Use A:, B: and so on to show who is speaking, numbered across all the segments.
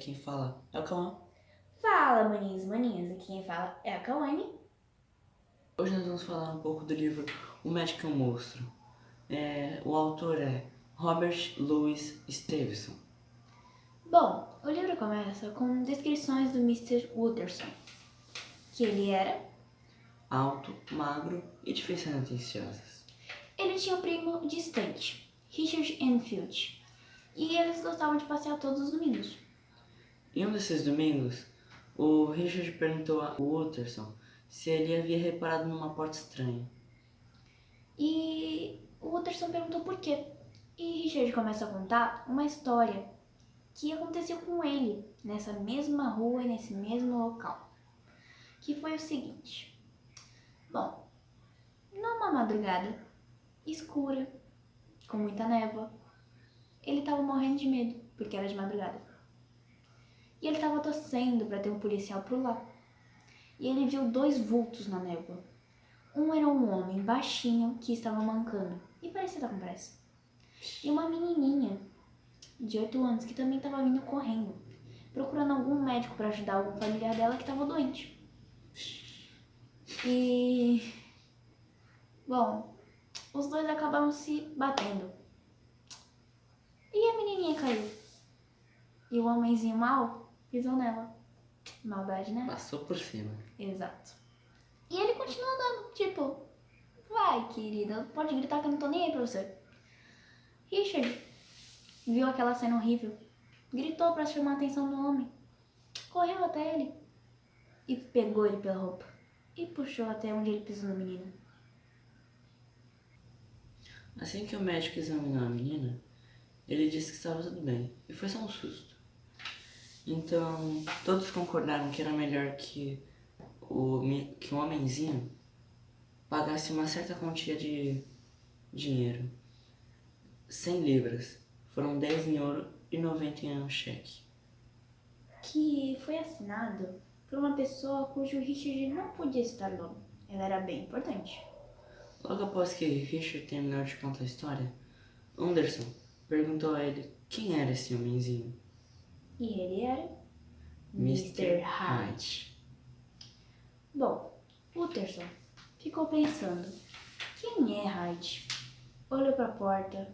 A: quem fala é o Cauã.
B: Fala, maninhos e maninhas, aqui quem fala é a Cauane.
A: Hoje nós vamos falar um pouco do livro O Médico é um Monstro. O autor é Robert Louis Stevenson.
B: Bom, o livro começa com descrições do Mr. Utterson, que ele era.
A: Alto, magro e de feições atenciosas.
B: Ele tinha um primo distante, Richard Enfield, e eles gostavam de passear todos os domingos.
A: Em um desses domingos, o Richard perguntou ao Utterson se ele havia reparado numa porta estranha.
B: E o Utterson perguntou por quê. E Richard começa a contar uma história que aconteceu com ele nessa mesma rua e nesse mesmo local. Que foi o seguinte. Bom, numa madrugada escura, com muita névoa, ele estava morrendo de medo, porque era de madrugada. E ele estava torcendo para ter um policial por lá. E ele viu dois vultos na névoa. Um era um homem baixinho que estava mancando e parecia estar com pressa. E uma menininha de 8 anos que também estava vindo correndo, procurando algum médico para ajudar algum familiar dela que estava doente. E... bom, os dois acabaram se batendo. E a menininha caiu. E o homenzinho mal pisou nela. Maldade, né?
A: Passou por cima.
B: Exato. E ele continua andando, tipo, vai, querida, pode gritar que eu não tô nem aí pra você. Richard viu aquela cena horrível, gritou pra chamar a atenção do homem, correu até ele e pegou ele pela roupa e puxou até onde ele pisou na menina.
A: Assim que o médico examinou a menina, ele disse que estava tudo bem e foi só um susto. Então, todos concordaram que era melhor que o homenzinho pagasse uma certa quantia de dinheiro. 100 libras. Foram 10 em ouro e 90 em um cheque.
B: Que foi assinado por uma pessoa cujo Richard não podia citar o nome. Ela era bem importante.
A: Logo após que Richard terminou de contar a história, Anderson perguntou a ele quem era esse homenzinho.
B: E ele era
A: Mr.
B: Hyde. Bom, Utterson ficou pensando, quem é Hyde? Olhou para a porta,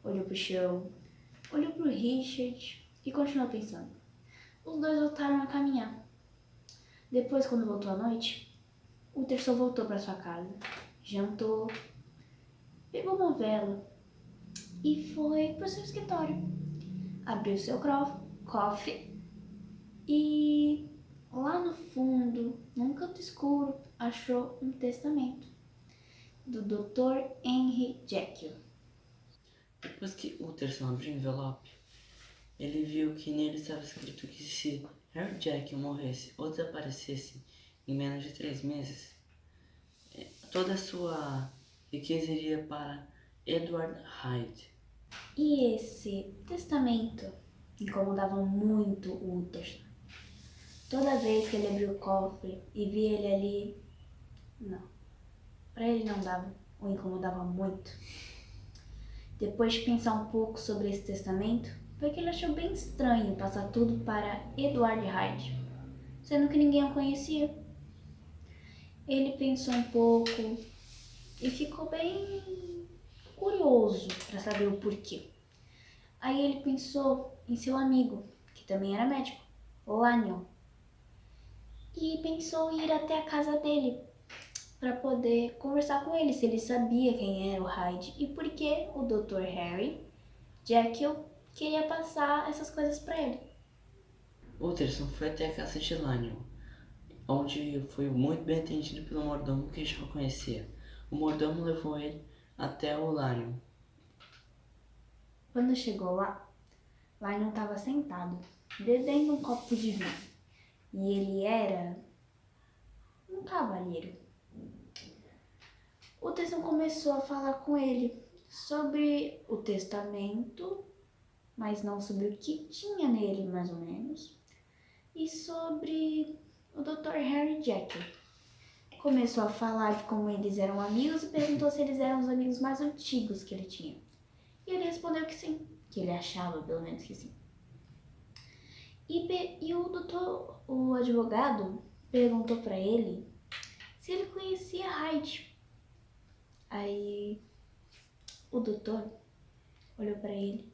B: olhou para o chão, olhou para o Richard e continuou pensando. Os dois voltaram a caminhar. Depois, quando voltou à noite, Utterson voltou para sua casa, jantou, pegou uma vela e foi para o seu escritório. Abriu seu cofre e lá no fundo, num canto escuro, achou um testamento do Dr. Henry Jekyll.
A: Depois que Utterson abriu o envelope, ele viu que nele estava escrito que se Harry Jekyll morresse ou desaparecesse em menos de 3 meses, toda a sua riqueza iria para Edward Hyde.
B: E esse testamento incomodava muito o Utterson. Toda vez que ele abriu o cofre e via ele ali, não. Para ele não dava, o incomodava muito. Depois de pensar um pouco sobre esse testamento, foi que ele achou bem estranho passar tudo para Edward Hyde, sendo que ninguém o conhecia. Ele pensou um pouco e ficou bem curioso para saber o porquê. Aí ele pensou em seu amigo, que também era médico, Lanyon, e pensou em ir até a casa dele para poder conversar com ele, se ele sabia quem era o Hyde e por que o Dr. Harry Jekyll queria passar essas coisas para ele.
A: Utterson foi até a casa de Lanyon, onde foi muito bem atendido pelo mordomo que já o conhecia. O mordomo levou ele até o Lanyon.
B: Quando chegou lá, Lanyon estava sentado, bebendo um copo de vinho. E ele era um cavalheiro. Utterson começou a falar com ele sobre o testamento, mas não sobre o que tinha nele, mais ou menos, e sobre o Dr. Harry Jekyll. Começou a falar de como eles eram amigos e perguntou se eles eram os amigos mais antigos que ele tinha. E ele respondeu que sim, que ele achava pelo menos que sim. E o advogado perguntou pra ele se ele conhecia Hyde. Aí o doutor olhou pra ele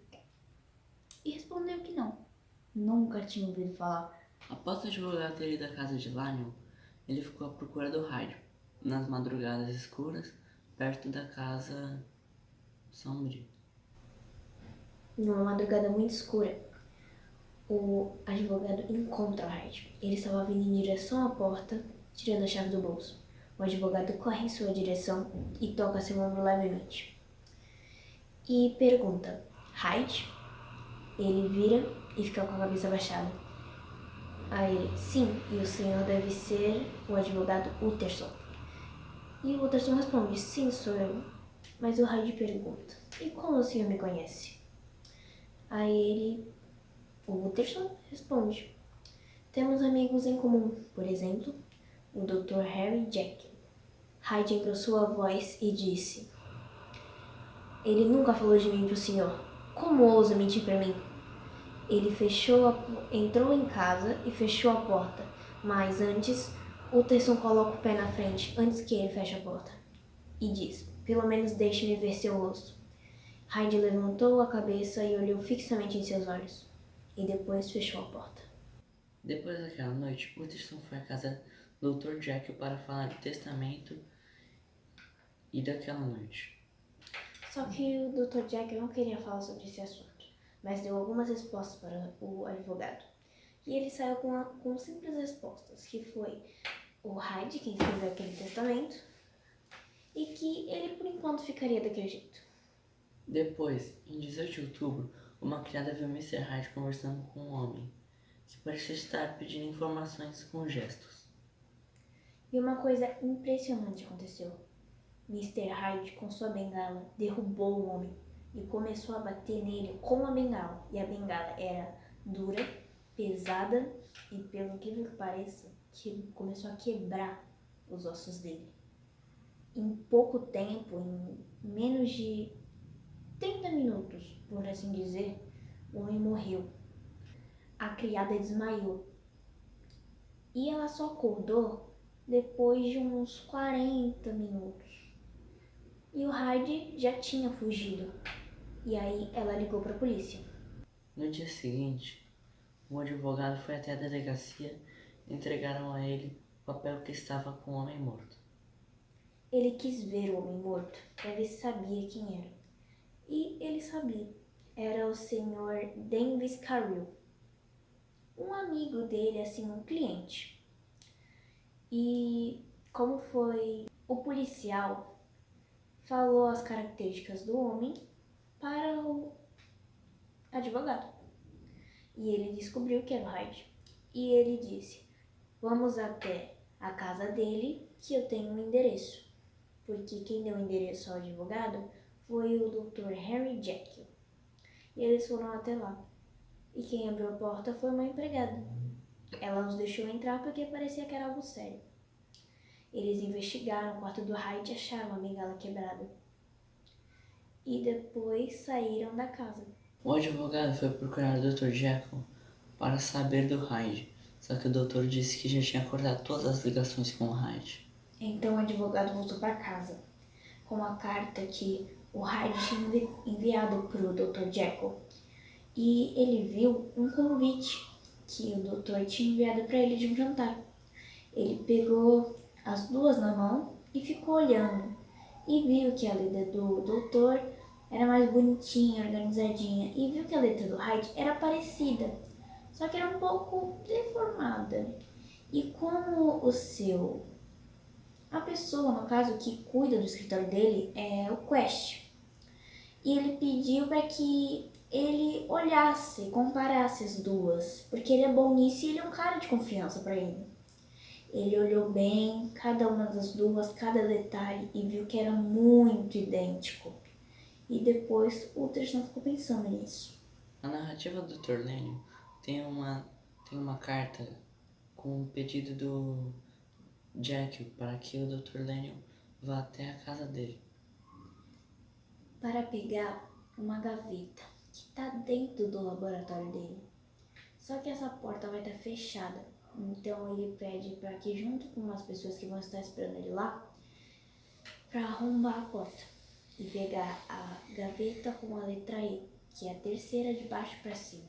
B: e respondeu que não. Nunca tinha ouvido falar.
A: Após o advogado ter ido à casa de Lionel, ele ficou à procura do Hyde, nas madrugadas escuras, perto da casa sombria.
B: Numa madrugada muito escura, o advogado encontra o Hyde. Ele estava vindo em direção à porta, tirando a chave do bolso. O advogado corre em sua direção e toca seu ombro levemente. E pergunta, Hyde? Ele vira e fica com a cabeça baixada. Aí ele, sim, e o senhor deve ser o advogado Utterson. E o Utterson responde, sim, sou eu. Mas o Hyde pergunta, e como o senhor me conhece? Aí o Utterson responde, temos amigos em comum, por exemplo, o Dr. Harry Jekyll. Hyde engrossou a voz e disse, ele nunca falou de mim pro senhor. Como ousa mentir pra mim? Ele entrou em casa e fechou a porta, mas antes, Utterson coloca o pé na frente, antes que ele feche a porta, e diz, pelo menos deixe-me ver seu rosto. Hyde levantou a cabeça e olhou fixamente em seus olhos, e depois fechou a porta.
A: Depois daquela noite, Utterson foi à casa do Dr. Jekyll para falar do testamento e daquela noite.
B: Só que o Dr. Jekyll não queria falar sobre esse assunto, mas deu algumas respostas para o advogado. E ele saiu com simples respostas, que foi o Hyde quem escreveu aquele testamento e que ele por enquanto ficaria daquele jeito.
A: Depois, em 18 de outubro, uma criada viu Mr. Hyde conversando com um homem, que parecia estar pedindo informações com gestos.
B: E uma coisa impressionante aconteceu. Mr. Hyde, com sua bengala, derrubou o homem e começou a bater nele com a bengala. E a bengala era dura, pesada e, pelo incrível que pareça, que começou a quebrar os ossos dele. Em pouco tempo, em menos de 30 minutos, por assim dizer, o homem morreu. A criada desmaiou. E ela só acordou depois de uns 40 minutos. E o Hyde já tinha fugido. E aí ela ligou para a polícia.
A: No dia seguinte, um advogado foi até a delegacia e entregaram a ele o papel que estava com o homem morto.
B: Ele quis ver o homem morto para ver se sabia quem era. E ele sabia. Era o Sr. Denvis Carril. Um amigo dele, assim, um cliente. E como foi, o policial falou as características do homem para o advogado. E ele descobriu que era o Hyde. E ele disse, vamos até a casa dele que eu tenho um endereço. Porque quem deu o endereço ao advogado foi o Dr. Harry Jekyll. E eles foram até lá. E quem abriu a porta foi uma empregada. Ela os deixou entrar porque parecia que era algo sério. Eles investigaram o quarto do Hyde e acharam a bengala quebrada. E depois saíram da casa.
A: O advogado foi procurar o Dr. Jekyll para saber do Hyde, só que o doutor disse que já tinha cortado todas as ligações com o Hyde.
B: Então o advogado voltou para casa com a carta que o Hyde tinha enviado para o Dr. Jekyll. E ele viu um convite que o doutor tinha enviado para ele de um jantar. Ele pegou as duas na mão e ficou olhando. E viu que a letra do doutor era mais bonitinha, organizadinha. E viu que a letra do Hyde era parecida, só que era um pouco deformada. E como a pessoa, no caso, que cuida do escritório dele é o Quest. E ele pediu para que ele olhasse, comparasse as duas, porque ele é bom nisso e ele é um cara de confiança para ele. Ele olhou bem cada uma das duas, cada detalhe, e viu que era muito idêntico. E depois o Tristan ficou pensando nisso.
A: A narrativa do Dr. Lennon tem uma carta com o pedido do Jekyll para que o Dr. Lennon vá até a casa dele.
B: Para pegar uma gaveta que está dentro do laboratório dele. Só que essa porta vai estar fechada. Então ele pede para que, junto com umas pessoas que vão estar esperando ele lá, para arrombar a porta e pegar a gaveta com a letra E, que é a terceira de baixo para cima.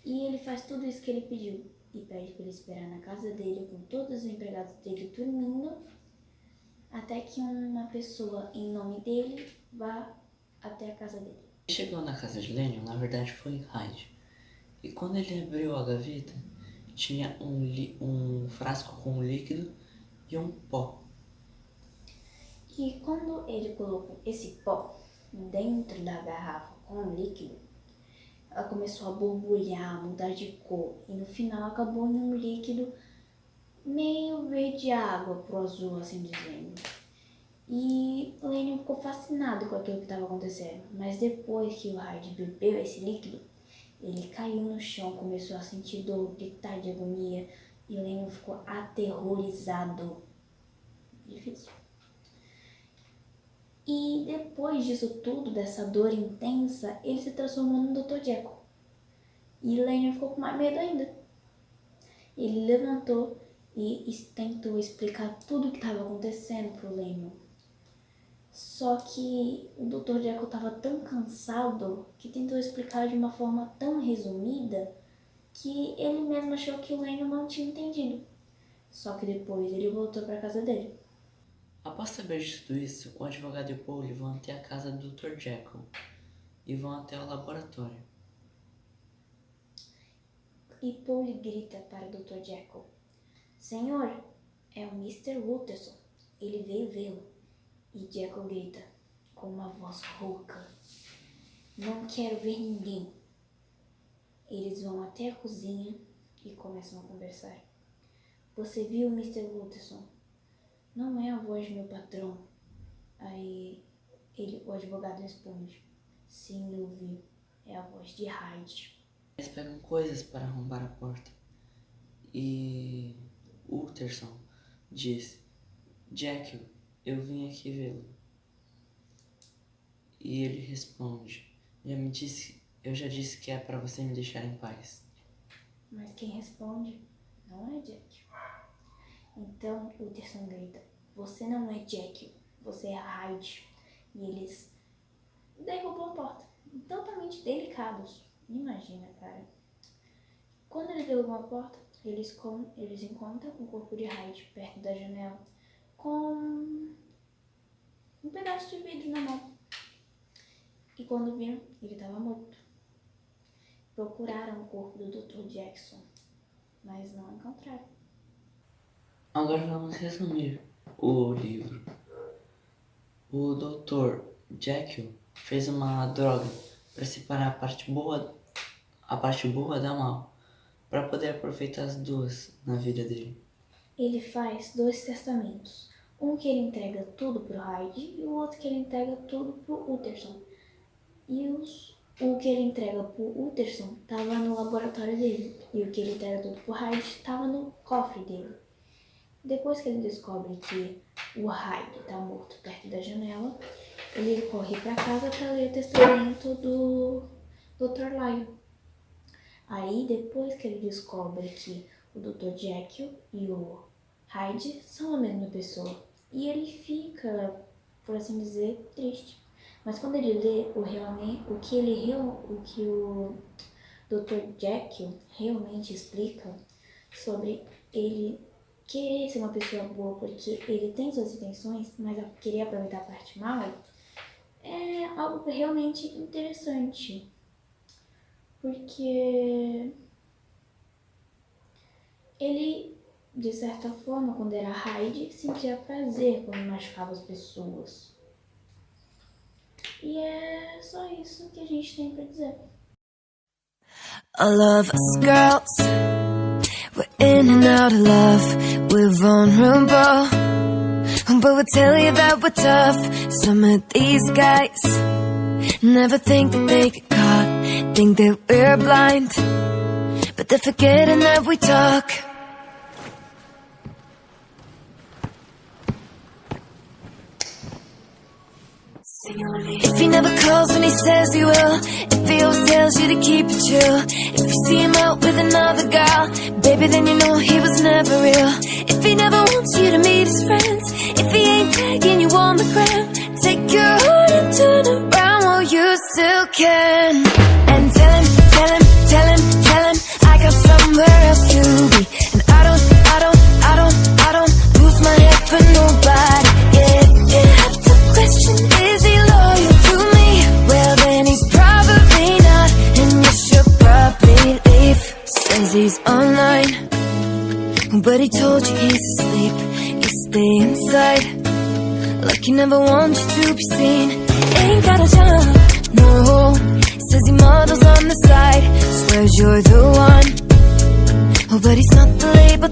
B: E ele faz tudo isso que ele pediu e pede para ele esperar na casa dele com todos os empregados dele dormindo, até que uma pessoa em nome dele vá até a casa dele.
A: Chegou na casa de Lennon, na verdade foi Hyde. E quando ele abriu a gaveta, tinha um frasco com líquido e um pó.
B: E quando ele colocou esse pó dentro da garrafa com o líquido, ela começou a borbulhar, mudar de cor. E no final acabou em um líquido meio verde água pro azul, assim dizendo. E o Lennon ficou fascinado com aquilo que estava acontecendo. Mas depois que o Hyde bebeu esse líquido, ele caiu no chão, começou a sentir dor, gritar de agonia. E o Lennon ficou aterrorizado. Difícil. E depois disso tudo, dessa dor intensa, ele se transformou no Dr. Jekyll. E Lennon ficou com mais medo ainda. Ele levantou e tentou explicar tudo o que estava acontecendo pro Lennon. Só que o Dr. Jekyll estava tão cansado que tentou explicar de uma forma tão resumida que ele mesmo achou que o Lennon não tinha entendido. Só que depois ele voltou para casa dele.
A: Após saber de tudo isso, o advogado e o Paul vão até a casa do Dr. Jekyll e vão até o laboratório.
B: E Paul grita para o Dr. Jekyll: Senhor, é o Mr. Utterson. Ele veio vê-lo. E Jekyll grita com uma voz rouca: Não quero ver ninguém. Eles vão até a cozinha e começam a conversar. Você viu, Mr. Utterson? Não é a voz do meu patrão. Aí o advogado responde: Sim, eu vi. É a voz de Hyde.
A: Eles pegam coisas para arrombar a porta. E Utterson diz: Jekyll, eu vim aqui vê-lo. E ele responde: eu já disse que é para você me deixar em paz.
B: Mas quem responde não é Jekyll. Então Utterson grita: Você não é Jekyll, você é Hyde. E eles derrubam a porta, totalmente delicados. Imagina, cara. Quando eles derrubam a porta, eles encontram o corpo de Hyde perto da janela com um pedaço de vidro na mão. E quando viram, ele estava morto. Procuraram o corpo do Dr. Jackson, mas não encontraram.
A: Agora vamos resumir o livro. O Dr. Jekyll fez uma droga para separar a parte boa da mal, para poder aproveitar as duas na vida dele.
B: Ele faz 2 testamentos. Um que ele entrega tudo pro Hyde e o outro que ele entrega tudo pro Utterson. E o que ele entrega pro Utterson estava no laboratório dele. E o que ele entrega tudo pro Hyde estava no cofre dele. Depois que ele descobre que o Hyde está morto perto da janela, ele corre para casa para ler o testamento do Dr. Lyon. Aí, depois que ele descobre que o Dr. Jekyll e o Hyde são a mesma pessoa, e ele fica, por assim dizer, triste. Mas quando ele lê o que o Dr. Jekyll realmente explica sobre ele querer ser uma pessoa boa porque ele tem suas intenções, mas querer aproveitar a parte mal, é algo realmente interessante. Porque ele, de certa forma, quando era Hyde, sentia prazer quando machucava as pessoas. E é só isso que a gente tem pra dizer.
C: All of us girls, we're in and out of love, we're vulnerable, but we'll tell you that we're tough. Some of these guys never think that they get caught, think that we're blind, but they're forgetting that we talk. Sing If he never calls when he says he will, if he always tells you to keep it chill, if you see him out with another girl, baby, then you know he was never real. If he never wants you to meet his friends, if he ain't tagging you on the gram, take your heart and turn around while you still can. And tell him, tell him, tell him, tell him I got somewhere else to be. And I don't lose my head for nobody. Yeah, you have to question, is he loyal to me? Well then he's probably not, and you should probably leave. Says he's online, but he told you he's asleep. You stay inside, like he never wants you to be seen. Ain't got a job, no. Says he models on the side, swears you're the one. Oh, but he's not the label